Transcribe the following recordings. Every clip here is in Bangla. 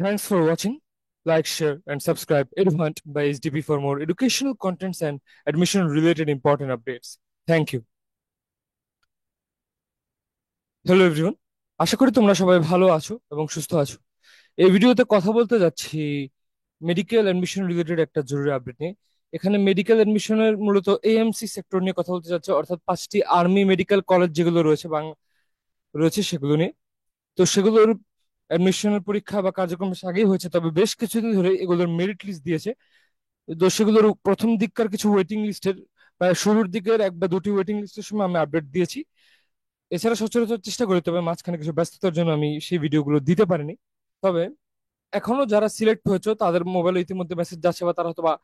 Thanks for watching. Like, share, and subscribe Eduvant by SDP for more educational contents and admission related important updates. Thank you. Hello everyone, আশা করি তোমরা সবাই ভালো আছো এবং সুস্থ আছো। এই ভিডিওতে কথা বলতে যাচ্ছি মেডিকেল অ্যাডমিশন রিলেটেড একটা জরুরি আপডেট নিয়ে। এখানে মেডিকেল অ্যাডমিশনের মূলত এএমসি সেক্টর নিয়ে কথা বলতে যাচ্ছে, অর্থাৎ 5টি আর্মি মেডিকেল কলেজ যেগুলো রয়েছে রয়েছে সেগুলো নিয়ে। তো সেগুলোর অ্যাডমিশনের পরীক্ষা বা কার্যক্রম বেশ আগেই হয়েছে, তবে বেশ কিছুদিন ধরে এগুলোর মেরিট লিস্ট দিয়েছে। তো সেগুলোর প্রথম দিককার কিছু ওয়েটিং লিস্টের প্রায় শুরুর দিকের এক বা দুটি ওয়েটিং লিস্টের সময় আমি আপডেট দিয়েছি। এছাড়া সচরাচর চেষ্টা করি, তবে মাঝখানে কিছু ব্যস্ততার জন্য আমি সেই ভিডিওগুলো দিতে পারিনি। তবে এখনো যারা সিলেক্ট হয়েছে তাদের মোবাইলে ইতিমধ্যে মেসেজ যাচ্ছে বা তারা হয়তো বা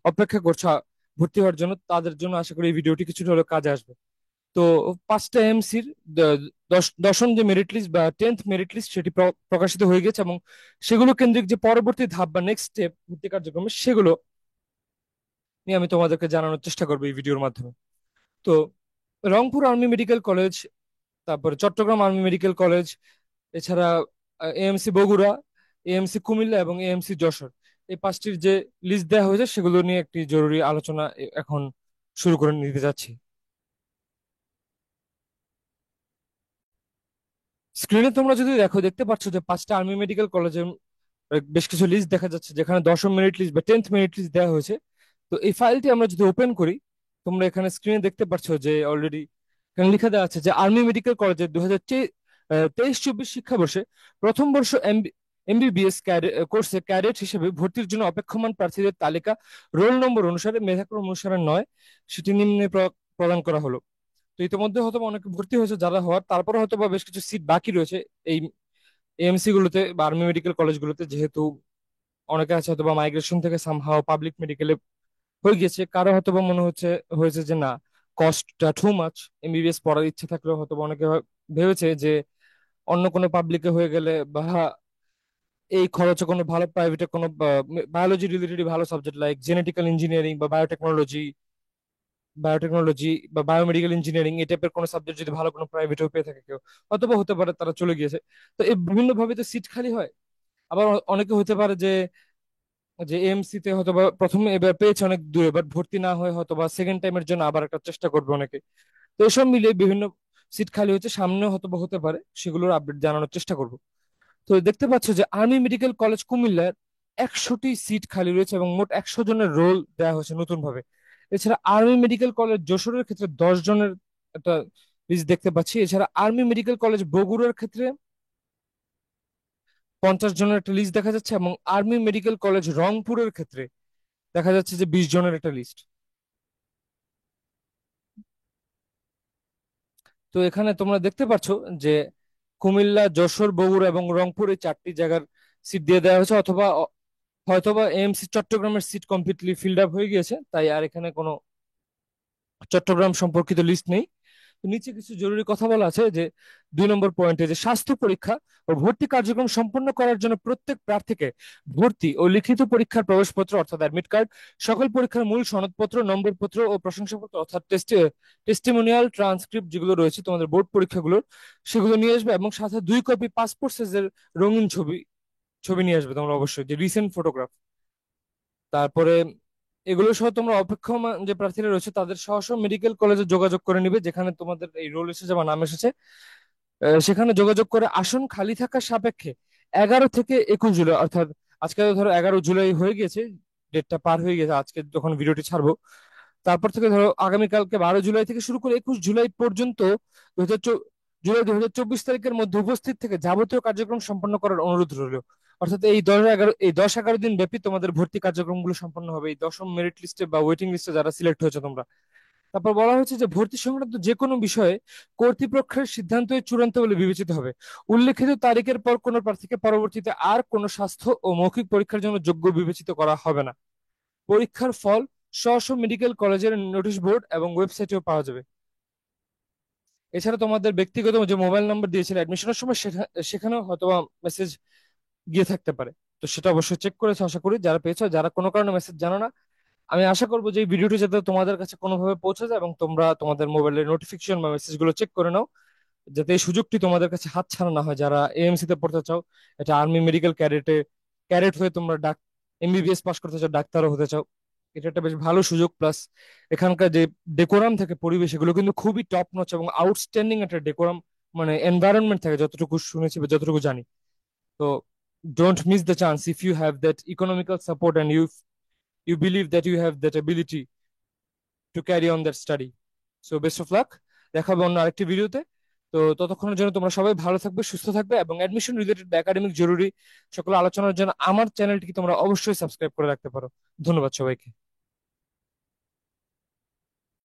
অপেক্ষা করছে ভর্তি হওয়ার জন্য, তাদের জন্য আশা করি এই ভিডিওটি কিছুটা হলেও কাজে আসবে। তো 5টা এমসির দশম যে মেরিট লিস্ট বা 10th মেরিট লিস্ট সেটি প্রকাশিত হয়ে গেছে, এবং সেগুলো কেন্দ্রিক যে পরবর্তী ধাপ বা নেক্সট স্টেপ ভর্তি কার্যক্রমে সেগুলো নিয়ে আমি তোমাদেরকে জানানোর চেষ্টা করবো এই ভিডিওর মাধ্যমে। তো রংপুর আর্মি মেডিকেল কলেজ, তারপরে চট্টগ্রাম আর্মি মেডিকেল কলেজ, এছাড়া এএমসি বগুড়া, এএমসি কুমিল্লা এবং এএমসি যশোর, এই 5টির যে লিস্ট দেওয়া হয়েছে সেগুলো নিয়ে একটি জরুরি আলোচনা এখন শুরু করে নিতে যাচ্ছি। স্ক্রিনে তোমরা যদি দেখতে পাচ্ছ যে 5টা আর্মি মেডিকেল কলেজের বেশ কিছু লিস্ট দেখা যাচ্ছে, যেখানে দশম মেরিট লিস্ট বা 10th মেরিট লিস্ট দেওয়া হয়েছে। তো এই ফাইলটি আমরা যদি ওপেন করি, তোমরা এখানে স্ক্রিনে দেখতে পাচ্ছ যে অলরেডি এখানে লেখা দেওয়া আছে যে আর্মি মেডিকেল কলেজের 2023-24 শিক্ষাবর্ষে প্রথম বর্ষ এমবিবিএস কোর্সে ক্যাডেট হিসেবে ভর্তির জন্য অপেক্ষমান প্রার্থীদের তালিকা রোল নম্বর অনুসারে মেধাক্রম অনুসারে নয়, সেটি নিম্নে প্রদান করা হলো। তো ইতিমধ্যে হয়তো বা অনেকে ভর্তি হয়েছে, যারা হওয়ার তারপরে হয়তো বা বেশ কিছু সিট বাকি রয়েছে এই এএমসি গুলোতে বা আর্মি মেডিকেল কলেজগুলোতে, যেহেতু অনেকে আছে হয়তো বা মাইগ্রেশন থেকে সামহাও পাবলিক মেডিকেলে হয়ে গেছে, কারো হয়তো বা মনে হয়েছে যে না, কস্টটা টু মাচ, এমবিবিএস পড়ার ইচ্ছে থাকলেও হয়তো বা অনেকে ভেবেছে যে অন্য কোনো পাবলিকে হয়ে গেলে বা এই খরচে কোনো ভালো প্রাইভেটে কোনো বায়োলজি রিলেটেড ভালো সাবজেক্ট লাইক জেনেটিক্যাল ইঞ্জিনিয়ারিং বা বায়োটেকনোলজি বা বায়োমেডিক্যাল ইঞ্জিনিয়ারিং এই টাইপের কোনো সাবজেক্ট যদি ভালো কোনো প্রাইভেটেও পেয়ে থাকে কেউ, অথবা হতে পারে তারা চলে গিয়েছে। তো এই বিভিন্ন ভাবে তো সিট খালি হয়। আবার অনেকে হতে পারে যে যে এমসি তে হয়তো বা প্রথমে এবার পেয়েছে অনেক দূরে, বাট ভর্তি না হয়ে হয়তো বা সেকেন্ড টাইমের জন্য আবার একটা চেষ্টা করবে অনেকে। তো এসব মিলিয়ে বিভিন্ন সিট খালি হচ্ছে, সামনে হয়তো বা হতে পারে, সেগুলোর আপডেট জানানোর চেষ্টা করব। তো দেখতে পাচ্ছ যে আর্মি মেডিকেল কলেজ কুমিল্লার 100টি সিট খালি রয়েছে এবং মোট 100 জনের রোল দেওয়া হয়েছে নতুন ভাবে। এছাড়া আর্মি মেডিকেল কলেজ যশোরের ক্ষেত্রে 10 জনের একটা লিস্ট দেখতে পাচ্ছি। এছাড়া আর্মি মেডিকেল কলেজ বগুড়ার ক্ষেত্রে 50 জনের একটা লিস্ট দেখা যাচ্ছে, এবং আর্মি মেডিকেল কলেজ রংপুরের ক্ষেত্রে দেখা যাচ্ছে যে 20 জনের একটা লিস্ট। তো এখানে তোমরা দেখতে পাচ্ছ যে কুমিল্লা, যশোর, বগুড়া এবং রংপুর এই 4টি জায়গার সিট দিয়ে দেওয়া হয়েছে, অথবা হয়তোবা এএমসি চট্টগ্রামের সিট কমপ্লিটলি ফিল্ড আপ হয়ে গিয়েছে, তাই আর এখানে কোনো চট্টগ্রাম সম্পর্কিত লিস্ট নেই। তো নিচে কিছু জরুরি কথা বলা আছে যে 2 নম্বর পয়েন্টে যে স্বাস্থ্য পরীক্ষা ও ভর্তি কার্যক্রম সম্পন্ন করার জন্য প্রত্যেক প্রার্থীকে ভর্তি ও লিখিত পরীক্ষার প্রবেশপত্র অর্থাৎ অ্যাডমিট কার্ড, সকল পরীক্ষার মূল সনদপত্র, নম্বরপত্র ও প্রশংসাপত্র অর্থাৎ টেস্টিমোনিয়াল ট্রান্সক্রিপ্ট যেগুলো রয়েছে তোমাদের বোর্ড পরীক্ষাগুলোর, সেগুলো নিয়ে আসবে, এবং সাথে 2 কপি পাসপোর্ট সাইজের রঙিন ছবি ছবি নিয়ে আসবে তোমরা, অবশ্যই যে রিসেন্ট ফটোগ্রাফ। তারপরে এগুলো সহ তোমরা অপেক্ষমান যে প্রার্থীরা রয়েছে তাদের সহ সহ মেডিকেল কলেজে যোগাযোগ করে নিবে, যেখানে তোমাদের এই রোল এসেছে বা নাম এসেছে। সেখানে যোগাযোগ করে আসন খালি থাকার সাপেক্ষে 11 থেকে 21 জুলাই, অর্থাৎ আজকে তো ধরো 11 জুলাই হয়ে গেছে, ডেটটা পার হয়ে গেছে আজকে যখন ভিডিওটি ছাড়বো। তারপর থেকে ধরো আগামীকালকে 12 জুলাই থেকে শুরু করে 21 জুলাই পর্যন্ত 2024 তারিখের মধ্যে উপস্থিত থেকে যাবতীয় কার্যক্রম সম্পন্ন করার অনুরোধ রইল। অর্থাৎ এই 10-11 দিন ব্যাপী তোমাদের ভর্তি কার্যক্রমগুলো সম্পন্ন হবে এই দশম মেরিট লিস্টে বা ওয়েটিং লিস্টে যারা সিলেক্ট হয়েছে তোমরা। তারপর বলা হয়েছে যে ভর্তি সংক্রান্ত যে কোনো বিষয়ে কর্তৃপক্ষের সিদ্ধান্তই চূড়ান্ত বলে বিবেচিত হবে। উল্লেখিত তারিখের পর কোনো প্রার্থীকে পরবর্তীতে আর কোনো স্বাস্থ্য ও মৌখিক পরীক্ষার জন্য যোগ্য বিবেচিত করা হবে না। পরীক্ষার ফল স্ব স্ব মেডিকেল কলেজের নোটিশ বোর্ড এবং ওয়েবসাইটেও পাওয়া যাবে। এছাড়া তোমাদের ব্যক্তিগত যে মোবাইল নাম্বার দিয়েছিল অ্যাডমিশনের সময় সেখানেও হয়তো মেসেজ গিয়ে থাকতে পারে। তো সেটা অবশ্যই চেক করেছো আশা করি, যারা পেয়েছো। যারা কোনো কারণে মেসেজ জানো না, আমি আশা করবো যে এই ভিডিওটি যাতে তোমাদের কাছে কোনোভাবে পৌঁছে যায় এবং তোমরা তোমাদের মোবাইলের নোটিফিকেশন বা মেসেজ গুলো চেক করে নাও, যাতে এই সুযোগটি তোমাদের কাছে হাত ছাড়া না হয় যারা এএমসি তে পড়তে চাও। এটা আর্মি মেডিকেল ক্যাডেটে ক্যারেট হয়ে তোমরা এমবিবিএস পাস করতে চাও, ডাক্তারও হতে চাও, এটা একটা বেশ ভালো সুযোগ। প্লাস এখানকার যে ডেকোরাম থাকে, পরিবেশ, এগুলো কিন্তু খুবই টপ নচ এবং আউটস্ট্যান্ডিং একটা ডেকোরাম মানে এনভায়রনমেন্ট থাকে, যতটুকু শুনেছি বা যতটুকু জানি। তো don't miss the chance if you have that economical support and you believe that you have that ability to carry on that study. So best of luck, দেখা হবে অন্য আরেকটি ভিডিওতে। তো ততক্ষণের জন্য তোমরা সবাই ভালো থাকবে, সুস্থ থাকবে, এবং অ্যাডমিশন রিলেটেড বা একাডেমিক জরুরি সকল আলোচনার জন্য আমার চ্যানেলটিকে তোমরা অবশ্যই সাবস্ক্রাইব করে রাখতে পারো। ধন্যবাদ সবাইকে।